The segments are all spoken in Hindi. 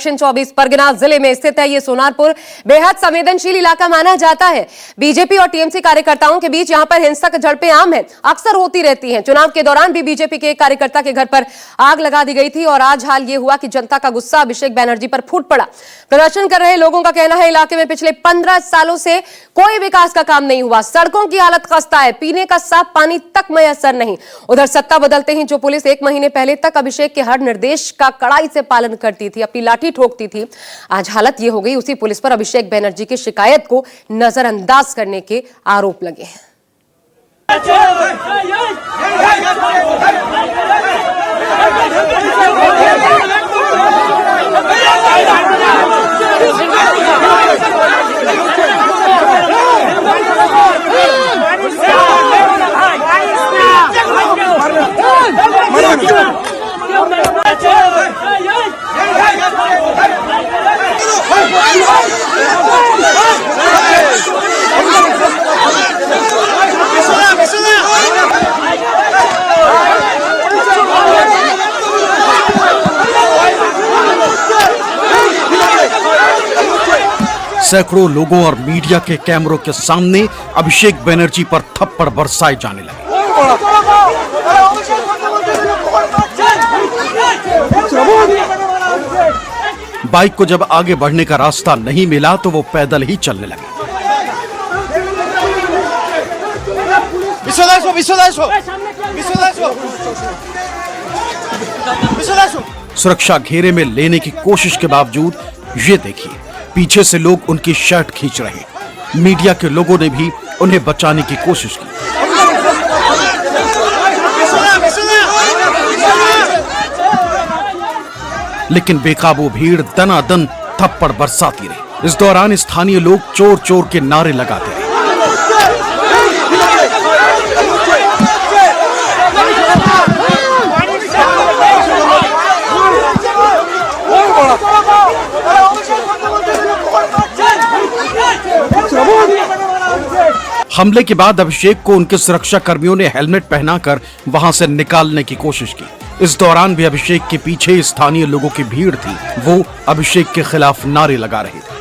दक्षिण 24 परगना जिले में स्थित है ये सोनारपुर बेहद संवेदनशील इलाका माना जाता है। बीजेपी और टीएमसी कार्यकर्ताओं के बीच यहां पर हिंसक झड़पें आम हैं, अक्सर होती रहती हैं। चुनाव के दौरान भी बीजेपी के एक कार्यकर्ता के घर पर आग लगा दी गई थी और आज हाल ये हुआ कि जनता का गुस्सा अभिषेक बनर्जी पर फूट पड़ा। प्रदर्शन कर रहे लोगों का कहना है इलाके में पिछले 15 सालों से कोई विकास का काम नहीं हुआ, सड़कों की हालत खस्ता है, पीने का साफ पानी तक मैसर नहीं। उधर सत्ता बदलते ही जो पुलिस 1 महीने पहले तक अभिषेक के हर निर्देश का कड़ाई से पालन करती थी, अपनी लाठी ठोकती थी, आज हालत ये हो गई उसी पुलिस पर अभिषेक बनर्जी की शिकायत को नजरअंदाज करने के आरोप लगे हैं। सैकड़ों लोगों और मीडिया के कैमरों के सामने अभिषेक बनर्जी पर थप्पड़ बरसाए जाने लगे। बाइक को जब आगे बढ़ने का रास्ता नहीं मिला तो वो पैदल ही चलने लगे। सुरक्षा घेरे में लेने की कोशिश के बावजूद ये देखिए पीछे से लोग उनकी शर्ट खींच रहे। मीडिया के लोगों ने भी उन्हें बचाने की कोशिश की, लेकिन बेकाबू भीड़ दनादन थप्पड़ बरसाती रही। इस दौरान स्थानीय लोग चोर चोर के नारे लगाते रहे। हमले के बाद अभिषेक को उनके सुरक्षा कर्मियों ने हेलमेट पहनाकर वहां से निकालने की कोशिश की। इस दौरान भी अभिषेक के पीछे स्थानीय लोगों की भीड़ थी, वो अभिषेक के खिलाफ नारे लगा रहे थे।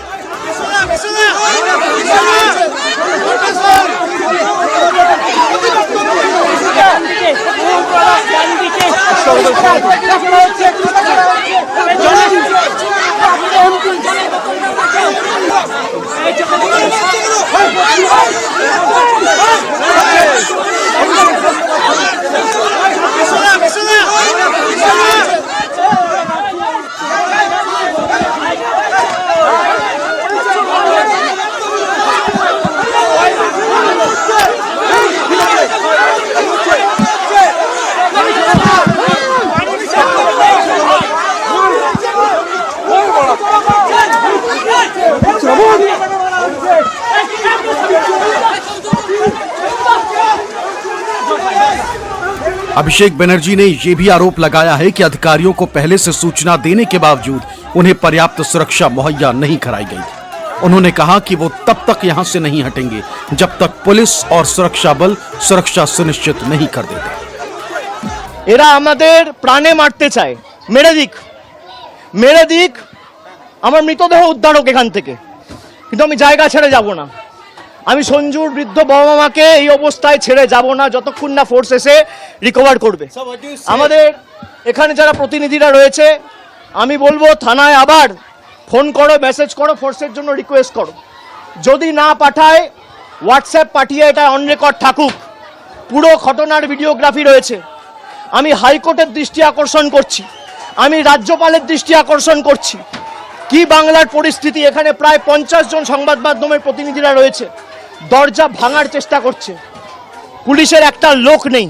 अभिषेक बनर्जी ने यह भी आरोप लगाया है कि अधिकारियों को पहले से सूचना देने के बावजूद उन्हें पर्याप्त सुरक्षा मुहैया नहीं कराई गई थी। उन्होंने कहा कि वो तब तक यहां से नहीं हटेंगे जब तक पुलिस और सुरक्षा बल सुरक्षा सुनिश्चित नहीं कर देते। एरा आमादेर प्राणे मारते चाय, मेरे दिक आमार मृतदेह उद्धार होक एखान थेके, किन्तु आमी जायगा छेड़े जाबो ना। আমি সঞ্জুর বৃদ্ধ বাবা মাকে এই অবস্থায় ছেড়ে যাব না যতক্ষণ না ফোর্স এসে রিকভার করবে। আমাদের এখানে যারা প্রতিনিধিরা রয়েছে আমি বলবো থানায় আবার ফোন করো, মেসেজ করো, ফোর্সের জন্য রিকোয়েস্ট করো। যদি না পাঠায় হোয়াটসঅ্যাপ পাঠিয়ে এটা অন রেকর্ড থাকুক। পুরো ঘটনার ভিডিওগ্রাফি রয়েছে। আমি হাইকোর্টের দৃষ্টি আকর্ষণ করছি, আমি রাজ্যপালের দৃষ্টি আকর্ষণ করছি। কি বাংলার পরিস্থিতি, এখানে প্রায় 50 জন সংবাদ মাধ্যমের প্রতিনিধিরা রয়েছে, দরজা ভাঙার চেষ্টা করছে, পুলিশের একটা লোক নেই।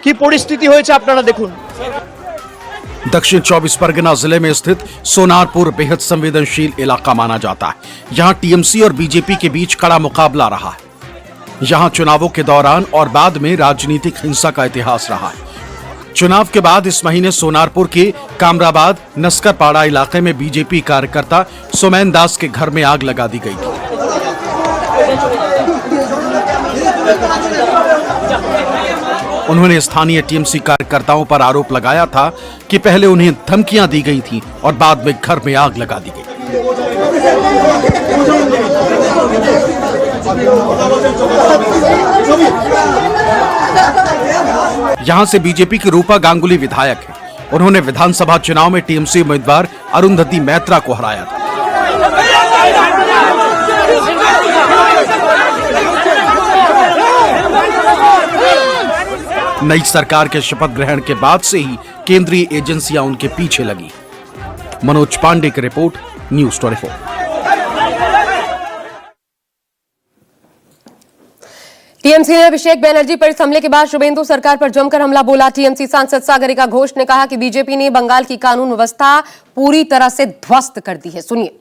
কি পরিস্থিতি হয়েছে আপনারা দেখুন। दक्षिण 24 परगना जिले में स्थित सोनारपुर बेहद संवेदनशील इलाका माना जाता है। यहाँ टीएमसी और बीजेपी के बीच कड़ा मुकाबला रहा है। यहाँ चुनावों के दौरान और बाद में राजनीतिक हिंसा का इतिहास रहा है। चुनाव के बाद इस महीने सोनारपुर के कामराबाद नस्करपाड़ा इलाके में बीजेपी कार्यकर्ता सुमैन दास के घर में आग लगा दी गई थी। उन्होंने स्थानीय टीएमसी कार्यकर्ताओं पर आरोप लगाया था कि पहले उन्हें धमकियां दी गई थी और बाद में घर में आग लगा दी गई। यहां से बीजेपी की रूपा गांगुली विधायक है। उन्होंने विधानसभा चुनाव में टीएमसी उम्मीदवार अरुंधति मैत्रा को हराया था। नई सरकार के शपथ ग्रहण के बाद से ही केंद्रीय एजेंसियां उनके पीछे लगी। मनोज पांडे की रिपोर्ट, न्यूज़ 24। टीएमसी ने अभिषेक बनर्जी पर इस हमले के बाद शुभेंदु सरकार पर जमकर हमला बोला। टीएमसी सांसद सागरिका घोष ने कहा कि बीजेपी ने बंगाल की कानून व्यवस्था पूरी तरह से ध्वस्त कर दी है। सुनिए।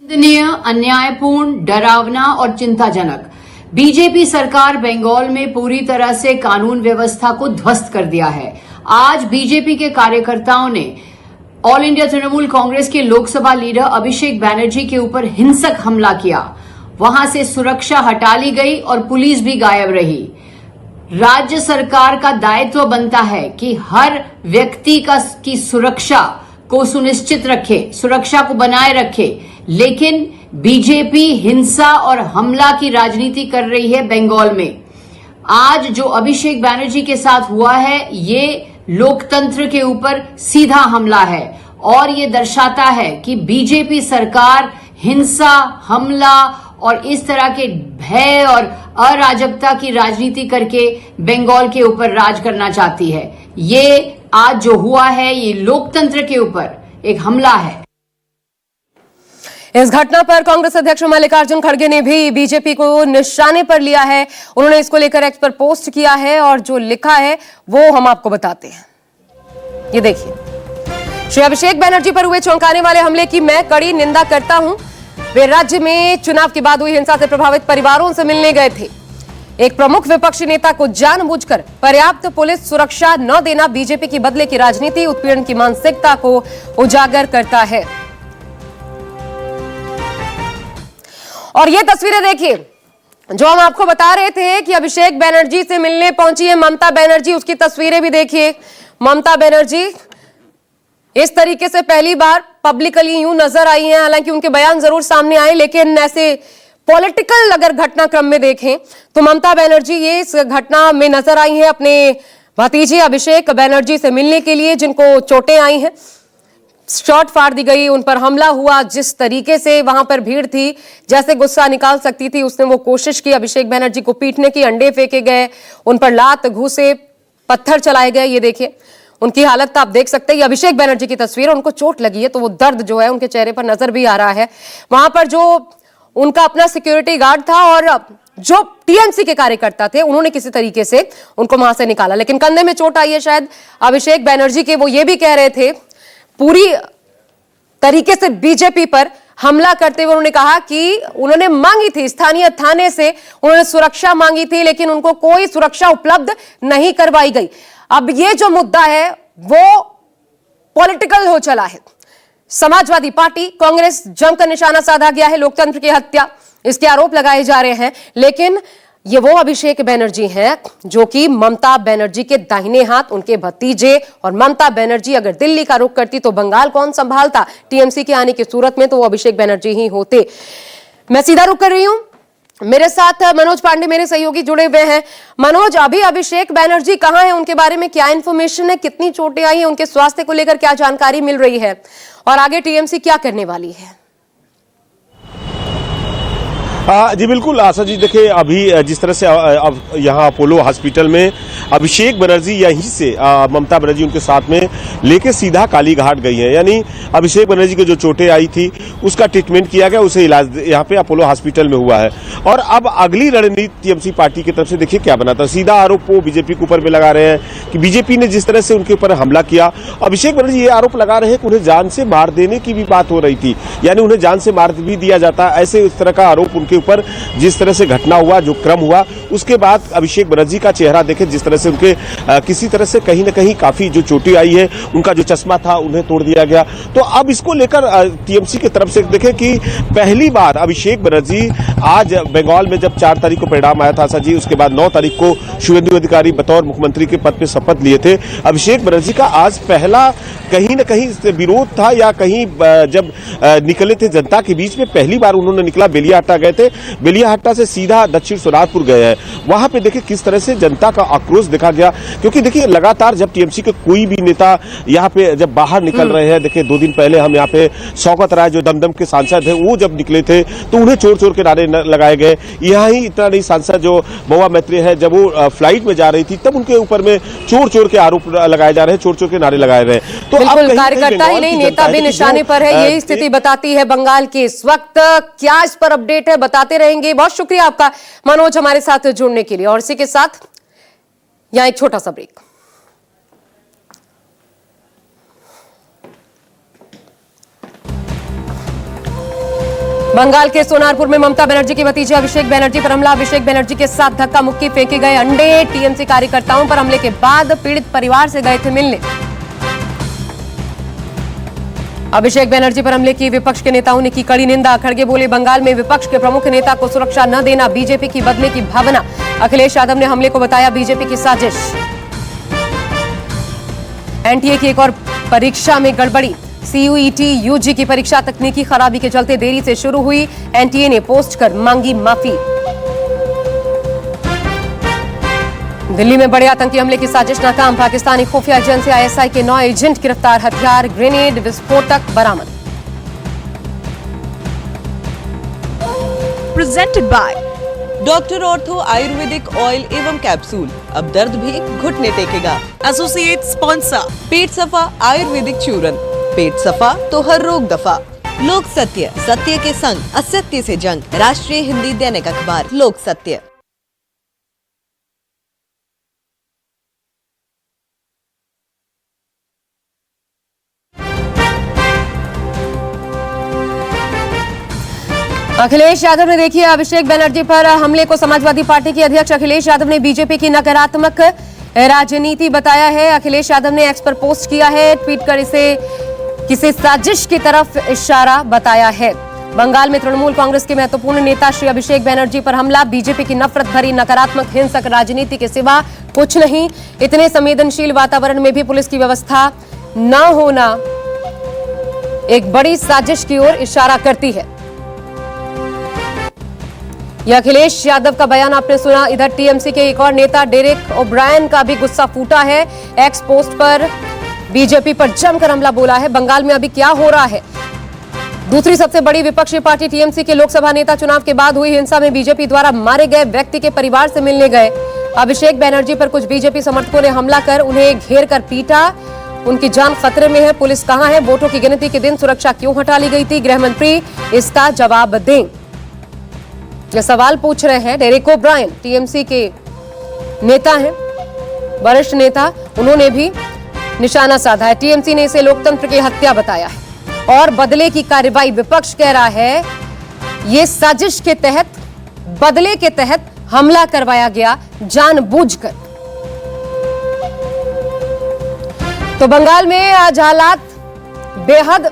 निंदनीय, अन्यायपूर्ण, डरावना और चिंताजनक। बीजेपी सरकार बंगाल में पूरी तरह से कानून व्यवस्था को ध्वस्त कर दिया है। आज बीजेपी के कार्यकर्ताओं ने ऑल इंडिया तृणमूल कांग्रेस के लोकसभा लीडर अभिषेक बनर्जी के ऊपर हिंसक हमला किया। वहां से सुरक्षा हटा ली गई और पुलिस भी गायब रही। राज्य सरकार का दायित्व बनता है कि हर व्यक्ति की सुरक्षा को सुनिश्चित रखे, सुरक्षा को बनाए रखे, लेकिन बीजेपी हिंसा और हमला की राजनीति कर रही है बंगाल में। आज जो अभिषेक बनर्जी के साथ हुआ है, ये लोकतंत्र के ऊपर सीधा हमला है और ये दर्शाता है कि बीजेपी सरकार हिंसा, हमला और इस तरह के भय और अराजकता की राजनीति करके बंगाल के ऊपर राज करना चाहती है। ये आज जो हुआ है, ये लोकतंत्र के ऊपर एक हमला है। इस घटना पर कांग्रेस अध्यक्ष मल्लिकार्जुन खड़गे ने भी बीजेपी को निशाने पर लिया है। उन्होंने इसको लेकर एक्स पर पोस्ट किया है और जो लिखा है वो हम आपको बताते हैं। ये देखिए। श्री अभिषेक बनर्जी पर हुए चौंकाने वाले हमले की मैं कड़ी निंदा करता हूं। वे राज्य में चुनाव के बाद हुई हिंसा से प्रभावित परिवारों से मिलने गए थे। एक प्रमुख विपक्षी नेता को जानबूझकर पर्याप्त पुलिस सुरक्षा न देना बीजेपी की बदले की राजनीति, उत्पीड़न की मानसिकता को उजागर करता है। और ये तस्वीरें देखिए जो हम आपको बता रहे थे कि अभिषेक बनर्जी से मिलने पहुंची है ममता बनर्जी। उसकी तस्वीरें भी देखिए। ममता बनर्जी इस तरीके से पहली बार पब्लिकली यूं नजर आई हैं। हालांकि उनके बयान जरूर सामने आए, लेकिन ऐसे पॉलिटिकल अगर घटनाक्रम में देखें तो ममता बनर्जी ये इस घटना में नजर आई हैं अपने भतीजे अभिषेक बनर्जी से मिलने के लिए, जिनको चोटें आई हैं, शॉट फाड़ दी गई, उन पर हमला हुआ। जिस तरीके से वहां पर भीड़ थी, जैसे गुस्सा निकाल सकती थी, उसने वो कोशिश की। अभिषेक बनर्जी को पीटने की, अंडे फेंके गए, उन पर लात, घूसे, पत्थर चलाए गए। ये देखिए उनकी हालत आप देख सकते हैं। अभिषेक बनर्जी की तस्वीर, उनको चोट लगी है तो वो दर्द जो है उनके चेहरे पर नजर भी आ रहा है। वहां पर जो उनका अपना सिक्योरिटी गार्ड था और जो टीएमसी के कार्यकर्ता थे, उन्होंने किसी तरीके से उनको वहां से निकाला, लेकिन कंधे में चोट आई है शायद अभिषेक बनर्जी के। वो ये भी कह रहे थे पूरी तरीके से बीजेपी पर हमला करते हुए उन्होंने कहा कि उन्होंने मांगी थी स्थानीय थाने से, उन्होंने सुरक्षा मांगी थी, लेकिन उनको कोई सुरक्षा उपलब्ध नहीं करवाई गई। अब ये जो मुद्दा है वो पॉलिटिकल हो चला है। समाजवादी पार्टी, कांग्रेस जमकर निशाना साधा गया है। लोकतंत्र की हत्या, इसके आरोप लगाए जा रहे हैं, लेकिन ये वो अभिषेक बनर्जी हैं जो कि ममता बनर्जी के दाहिने हाथ, उनके भतीजे। और ममता बनर्जी अगर दिल्ली का रुख करती तो बंगाल कौन संभालता? टीएमसी के आने की सूरत में तो वो अभिषेक बनर्जी ही होते। मैं सीधा रुख कर रही हूं, मेरे साथ मनोज पांडे मेरे सहयोगी जुड़े हुए हैं। मनोज, अभी अभिषेक बनर्जी कहां है? उनके बारे में क्या इंफॉर्मेशन है? कितनी चोटें आई हैं? उनके स्वास्थ्य को लेकर क्या जानकारी मिल रही है? और आगे टीएमसी क्या करने वाली है? जी बिल्कुल आशा जी, देखिए अभी जिस तरह से अब यहाँ अपोलो हॉस्पिटल में अभिषेक बनर्जी यहीं से ममता बनर्जी उनके साथ में लेके सीधा कालीघाट गई हैं। यानी अभिषेक बनर्जी को जो चोटें आई थी उसका ट्रीटमेंट किया गया, उसे इलाज यहाँ पे अपोलो हॉस्पिटल में हुआ है। और अब अगली रणनीति टीएमसी पार्टी की तरफ से देखिए क्या बनाता है। सीधा आरोप वो बीजेपी के ऊपर में लगा रहे हैं कि बीजेपी ने जिस तरह से उनके ऊपर हमला किया, अभिषेक बनर्जी ये आरोप लगा रहे हैं कि उन्हें जान से मार देने की भी बात हो रही थी, यानी उन्हें जान से मार भी दिया जाता, ऐसे इस तरह का आरोप उनके ऊपर जिस तरह से घटना हुआ, जो क्रम हुआ, उसके बाद अभिषेक बनर्जी का चेहरा देखे, जिस तरह से उनके किसी तरह से कहीं ना कहीं काफी जो चोटें आई है, उनका जो चश्मा था उन्हें तोड़ दिया गया। तो अब इसको लेकर टीएमसी की तरफ से देखें कि पहली बार अभिषेक बनर्जी आज बंगाल में जब 4 तारीख को परिणाम आया था आशा जी, उसके बाद 9 तारीख को शुभेंदु अधिकारी बतौर मुख्यमंत्री के पद पे शपथ लिए थे। अभिषेक बनर्जी का आज पहला कहीं न कहीं विरोध था, या कहीं जब निकले थे जनता के बीच में, पहली बार उन्होंने निकला, बेलियाहाटा गए थे, बेलियाहाटा से सीधा दक्षिण सोनारपुर गए हैं। वहां पे देखिए किस तरह से जनता का आक्रोश देखा गया, क्योंकि देखिए लगातार जब टीएमसी के कोई भी नेता यहाँ पे जब बाहर निकल रहे हैं, देखिए 2 दिन पहले हम यहाँ पे शौकत राय जो दमदम के सांसद है, वो जब निकले थे तो उन्हें चोर चोर के नारे लगाए गए। यहाँ ही इतना नहीं, सांसद जो महुआ मैत्री है, जब वो फ्लाइट में जा रही थी तब उनके ऊपर में चोर चोर के आरोप लगाए जा रहे हैं, चोर चोर के नारे लगाए रहे हैं। तो बिल्कुल, कार्यकर्ता ही नहीं, नेता भी निशाने पर है। यही स्थिति बताती है बंगाल की इस वक्त। क्या इस पर अपडेट है, बताते रहेंगे। बहुत शुक्रिया आपका मनोज हमारे साथ जुड़ने के लिए। और इसी के साथ यहां एक छोटा सा ब्रेक। बंगाल के सोनारपुर में ममता बनर्जी के भतीजे अभिषेक बनर्जी पर हमला। अभिषेक बनर्जी के साथ धक्का मुक्की, फेंके गए अंडे। टीएमसी कार्यकर्ताओं पर हमले के बाद पीड़ित परिवार से गए थे मिलने। अभिषेक बनर्जी पर हमले की विपक्ष के नेताओं ने की कड़ी निंदा। खड़गे बोले, बंगाल में विपक्ष के प्रमुख नेता को सुरक्षा न देना बीजेपी की बदले की भावना। अखिलेश यादव ने हमले को बताया बीजेपी की साजिश। एनटीए की एक और परीक्षा में गड़बड़ी। सीयूईटी यूजी की परीक्षा तकनीकी खराबी के चलते देरी से शुरू हुई। एनटीए ने पोस्ट कर मांगी माफी। दिल्ली में बड़े आतंकी हमले की साजिश नाकाम। पाकिस्तानी खुफिया एजेंसी आईएसआई के 9 एजेंट गिरफ्तार। हथियार, ग्रेनेड, विस्फोटक बरामद। Presented by doctor ortho Ayurvedic oil एवं कैप्सूल। अब दर्द भी घुटने टेकेगा। एसोसिएट स्पॉन्सर पेट सफा आयुर्वेदिक चूरन। पेट सफा तो हर रोग दफा। लोक सत्य, सत्य के संग असत्य से जंग। राष्ट्रीय हिंदी दैनिक अखबार लोक सत्य। अखिलेश यादव ने देखिए अभिषेक बनर्जी पर हमले को समाजवादी पार्टी के अध्यक्ष अखिलेश यादव ने बीजेपी की नकारात्मक राजनीति बताया है। अखिलेश यादव ने एक्स पर पोस्ट किया है, ट्वीट कर इसे किसी साजिश की तरफ इशारा बताया है। बंगाल में तृणमूल कांग्रेस के महत्वपूर्ण नेता श्री अभिषेक बनर्जी पर हमला। बीजेपी की नफरत भरी नकारात्मक हिंसक राजनीति के सिवा कुछ नहीं। इतने संवेदनशील वातावरण में भी पुलिस की व्यवस्था न होना एक बड़ी साजिश की ओर इशारा करती है। यह अखिलेश यादव का बयान आपने सुना। इधर टीएमसी के एक और नेता डेरेक ओब्रायन का भी गुस्सा फूटा है। एक्स पोस्ट पर बीजेपी पर जमकर हमला बोला है। बंगाल में अभी क्या हो रहा है? दूसरी सबसे बड़ी विपक्षी पार्टी टीएमसी के लोकसभा नेता चुनाव के बाद हुई हिंसा में बीजेपी द्वारा मारे गए व्यक्ति के परिवार से मिलने गए। अभिषेक बनर्जी पर कुछ बीजेपी समर्थकों ने हमला कर उन्हें घेर कर पीटा। उनकी जान खतरे में है। पुलिस कहां है? वोटों की गिनती के दिन सुरक्षा क्यों हटा ली गई थी? गृह मंत्री इसका जवाब दें। यह सवाल पूछ रहे हैं डेरेक ओब्रायन, टीएमसी के नेता हैं, वरिष्ठ नेता। उन्होंने भी निशाना साधा है। टीएमसी ने इसे लोकतंत्र की हत्या बताया है और बदले की कार्रवाई। विपक्ष कह रहा है ये साजिश के तहत, बदले के तहत हमला करवाया गया जानबूझकर। तो बंगाल में आज हालात बेहद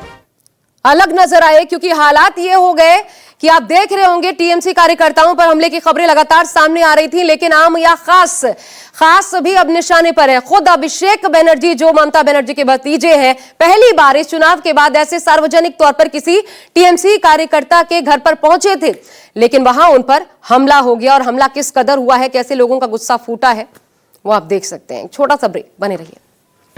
अलग नजर आए, क्योंकि हालात ये हो गए कि आप देख रहे होंगे टीएमसी कार्यकर्ताओं पर हमले की खबरें लगातार सामने आ रही थी, लेकिन आम या खास भी अब निशाने पर है। खुद अभिषेक बनर्जी जो ममता बनर्जी के भतीजे हैं, पहली बार इस चुनाव के बाद ऐसे सार्वजनिक तौर पर किसी टीएमसी कार्यकर्ता के घर पर पहुंचे थे, लेकिन वहां उन पर हमला हो गया। और हमला किस कदर हुआ है, कैसे लोगों का गुस्सा फूटा है, वो आप देख सकते हैं। छोटा सा ब्रेक, बने रहिए।